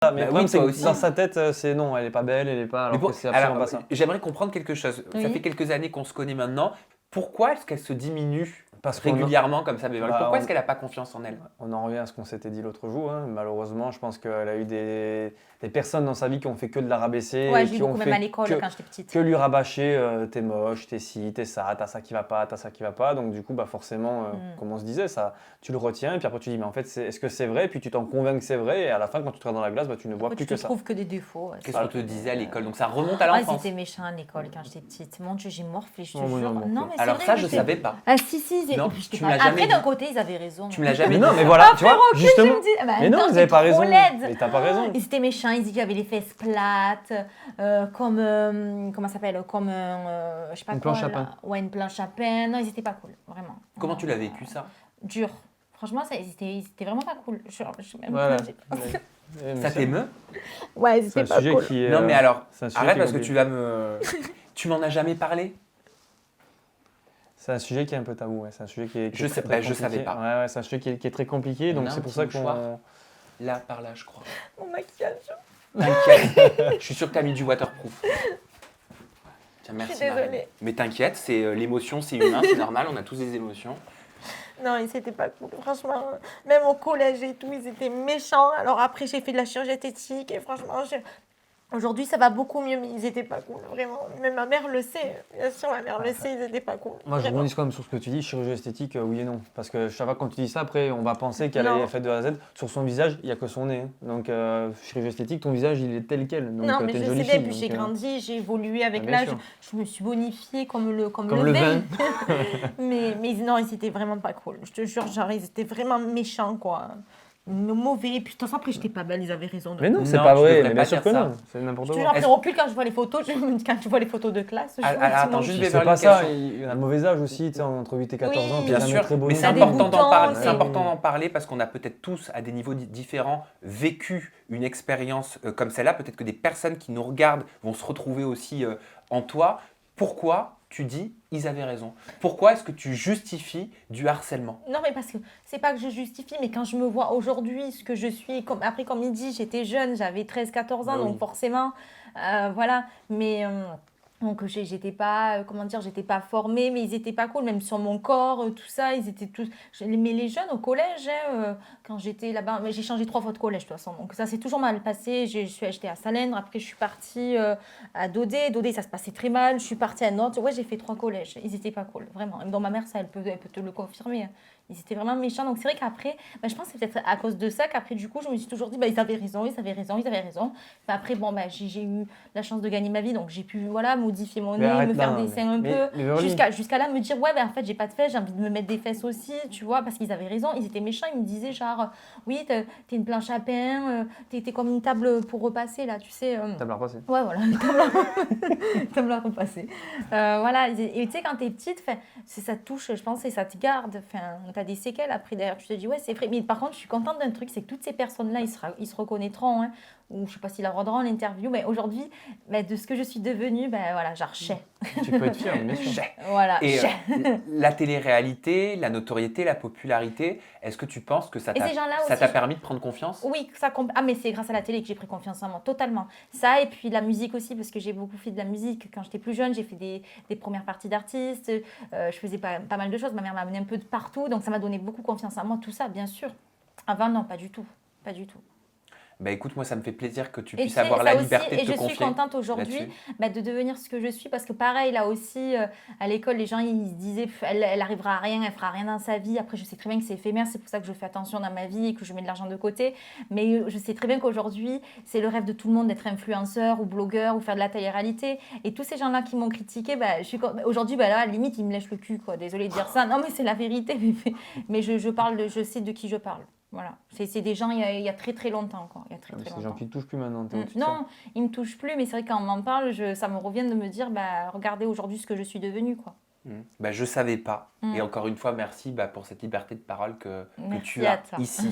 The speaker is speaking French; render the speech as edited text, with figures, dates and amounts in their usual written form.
Mais le oui, problème, c'est toi que aussi. dans sa tête, c'est non, elle est pas belle, elle est pas. Mais Alors bon, que c'est absolument alors, pas ça. j'aimerais comprendre quelque chose. Ça Oui. fait quelques années qu'on se connaît maintenant. Pourquoi est-ce qu'elle se diminue Parce qu'on régulièrement comme ça, Béverly? Bah, Pourquoi on- est-ce qu'elle n'a pas confiance en elle? on en revient à ce qu'on s'était dit l'autre jour. Hein. Malheureusement, je pense qu'elle a eu des personnes dans sa vie qui ont fait que de la rabaisser, Ouais, et j'ai eu qui ont beaucoup même fait à l'école que, quand j'étais petite. que lui rabâcher t'es moche, t'es ci, t'es ça, t'as ça qui va pas, t'as ça qui va pas. Donc du coup, bah forcément, comme on se disait, ça, tu le retiens et puis après tu dis mais en fait, est-ce que c'est vrai? Puis tu t'en convaincs que c'est vrai et à la fin, quand tu te regardes dans la glace, bah, tu ne vois Après, plus tu que te ça. trouves que des défauts. Qu'est-ce qu'on te disait à l'école? Donc ça remonte à Ah, l'enfance. c'était méchant à l'école quand j'étais petite. Mon Dieu, j'ai morflé, je te Oh, moi, jure. non, Non, mais c'est Alors vrai, ça, moi, je j'étais- savais pas. Ah si, si. Non, et puis, j'étais tu pas- me l'as jamais Après, d'un dit. côté, ils avaient raison. Tu me l'as Mais jamais non, dit. mais voilà, tu vois, Après, justement. je me dis, ah bah, Mais non, attends, vous avez pas j'étais trop raison. laide. Mais t'as pas raison. Ils étaient méchants, ils disaient qu'il y avait les fesses plates, comment ça s'appelle, comme je sais pas Une quoi. planche à là. pain. Ouais, une planche à pain. Non, ils étaient pas cool, vraiment. Comment tu l'as vécu ça? Dur. Franchement, ils étaient vraiment pas cool. Je sais même Voilà. pas. Mais Ça c'est- t'émeut? Ouais, C'est c'était un pas sujet cool. qui est. Non, mais alors, c'est un sujet arrête qui est parce que compliqué. tu vas me. Tu m'en as jamais parlé? C'est un sujet qui est un peu tabou, ouais. C'est un sujet qui est Je très, sais- très bah, je compliqué. savais pas. Ouais, ouais, c'est un sujet qui est très compliqué, On donc a c'est un pour petit ça mouchoir. qu'on. Là, par là, je crois. Mon maquillage. T'inquiète. Je suis sûr que t'as mis du waterproof. Tiens, merci. Je suis désolée. Marie. Mais t'inquiète, c'est l'émotion, c'est humain, c'est normal, on a tous des émotions. Non, ils étaient pas cool. Franchement, même au collège et tout, ils étaient méchants. Alors après, j'ai fait de la chirurgie esthétique et franchement, aujourd'hui, ça va beaucoup mieux, mais ils étaient pas cool, vraiment. Même ma mère le sait. Bien sûr, ma mère le sait, ils étaient pas cool. Moi, je vraiment. rebondis quand même sur ce que tu dis, chirurgie esthétique, oui et non. Parce que chaque fois quand tu dis ça, après, on va penser qu'elle Non. est faite de A à Z. Sur son visage, il n'y a que son nez. Hein. Donc, chirurgie esthétique, ton visage, il est tel quel. Donc, Non, mais t'es je une jolie sais bien, fille. puis j'ai donc, grandi, j'ai évolué avec bien l'âge. sûr. Je me suis bonifiée comme le vin. mais non, ils étaient vraiment pas cool. Je te jure, genre, ils étaient vraiment méchants, quoi. Mauvais. Puis de toute façon, après, j'étais pas belle, ils avaient raison. Mais non, c'est Non, pas tu vrai. devrais Mais pas bien sûr dire que ça. non. C'est n'importe Je te quoi. jure, après, au recul, quand je vois les photos, quand tu vois les photos de classe, je me dis, attends, mon juste Dieu. C'est Beverly, pas ça, question. il a le mauvais âge aussi, tu sais, entre 8 et 14 ans, Oui, puis Bien jamais sûr, très beau. mais c'est Ça a des important d'en boutons, parler. c'est- C'est important d'en parler parce qu'on a peut-être tous, à des niveaux différents, vécu une expérience comme celle-là. Peut-être que des personnes qui nous regardent vont se retrouver aussi en toi. Pourquoi tu dis ils avaient raison? Pourquoi est-ce que tu justifies du harcèlement? Non, mais parce que c'est pas que je justifie, mais quand je me vois aujourd'hui, ce que je suis, après, comme il dit, j'étais jeune, j'avais 13-14 ans, Bah oui. donc forcément, voilà. Mais donc, j'étais pas, comment dire, j'étais pas formée, mais ils étaient pas cool, même sur mon corps, tout ça, ils étaient tous. Mais les jeunes au collège, hein, quand j'étais là-bas, mais j'ai changé 3 fois de collège de toute façon, donc ça s'est toujours mal passé. J'étais à Salèndre, après je suis partie à Dodé. Dodé, ça se passait très mal. Je suis partie à Nantes. Ouais, j'ai fait 3 collèges. Ils étaient pas cool, vraiment. Dans ma mère, ça, elle peut te le confirmer. Hein. Ils étaient vraiment méchants. Donc c'est vrai qu'après, bah, je pense que c'est peut-être à cause de ça qu'après, du coup, je me suis toujours dit, bah, ils avaient raison, ils avaient raison, ils avaient raison. Bah, après, bon, bah, j'ai eu la chance de gagner ma vie, donc j'ai pu voilà, modifier mon Mais nez, arrête me là, faire non, des seins un mais peu. Beverly. Jusqu'à là, me dire, ouais, bah, en fait, j'ai pas de fesses, j'ai envie de me mettre des fesses aussi, tu vois, parce qu'ils avaient raison. Ils étaient méchants. Ils me disaient, genre, oui, t'es une planche à pain, t'es comme une table pour repasser, là, tu sais. T'as bien repassé. Ouais, voilà, table à repasser. Voilà, et tu sais, quand t'es petite, ça te touche, je pense, et ça te garde. T'as des séquelles après, derrière, tu te dis, ouais, c'est vrai. Mais par contre, je suis contente d'un truc, c'est que toutes ces personnes-là, ils se reconnaîtront, hein, ou je sais pas s'ils la rendront en interview, mais aujourd'hui, bah, de ce que je suis devenue, ben voilà, genre, Tu peux être fier, bien sûr. Voilà, Et la télé-réalité, la notoriété, la popularité, est-ce que tu penses que ça Et ces gens-là t'a aussi, permis de prendre confiance? Oui, ça compte. Ah, mais c'est grâce à la télé que j'ai pris confiance en moi, totalement. Ça, et puis la musique aussi, parce que j'ai beaucoup fait de la musique. Quand j'étais plus jeune, j'ai fait des premières parties d'artistes. Je faisais pas mal de choses. Ma mère m'a amené un peu de partout, donc ça m'a donné beaucoup confiance en moi, tout ça, bien sûr. Avant, non, pas du tout. Pas du tout. Bah écoute, moi ça me fait plaisir que tu Et puisses tu sais, avoir ça la aussi, liberté de et te je confier. suis contente aujourd'hui là-dessus. de devenir ce que je suis, parce que pareil, là aussi, à l'école, les gens, ils se disaient, elle arrivera à rien, elle fera rien dans sa vie. Après, je sais très bien que c'est éphémère, c'est pour ça que je fais attention dans ma vie et que je mets de l'argent de côté. Mais je sais très bien qu'aujourd'hui, c'est le rêve de tout le monde d'être influenceur ou blogueur ou faire de la télé-réalité. Et tous ces gens-là qui m'ont critiqué, aujourd'hui, là, à la limite, ils me lèchent le cul, quoi. Désolée de dire ça. Non, mais c'est la vérité. Mais je sais de qui je parle. Voilà, c'est des gens il y a très très longtemps encore. Il y a très, très C'est des longtemps. gens qui te touchent plus maintenant. t'es au-dessus de Non, ils me touchent plus, mais c'est vrai que quand on m'en parle, ça me revient de me dire, regardez aujourd'hui ce que je suis devenue, quoi. Bah, je savais pas. Mm. Et encore une fois, merci pour cette liberté de parole que Merci tu à as toi. ici.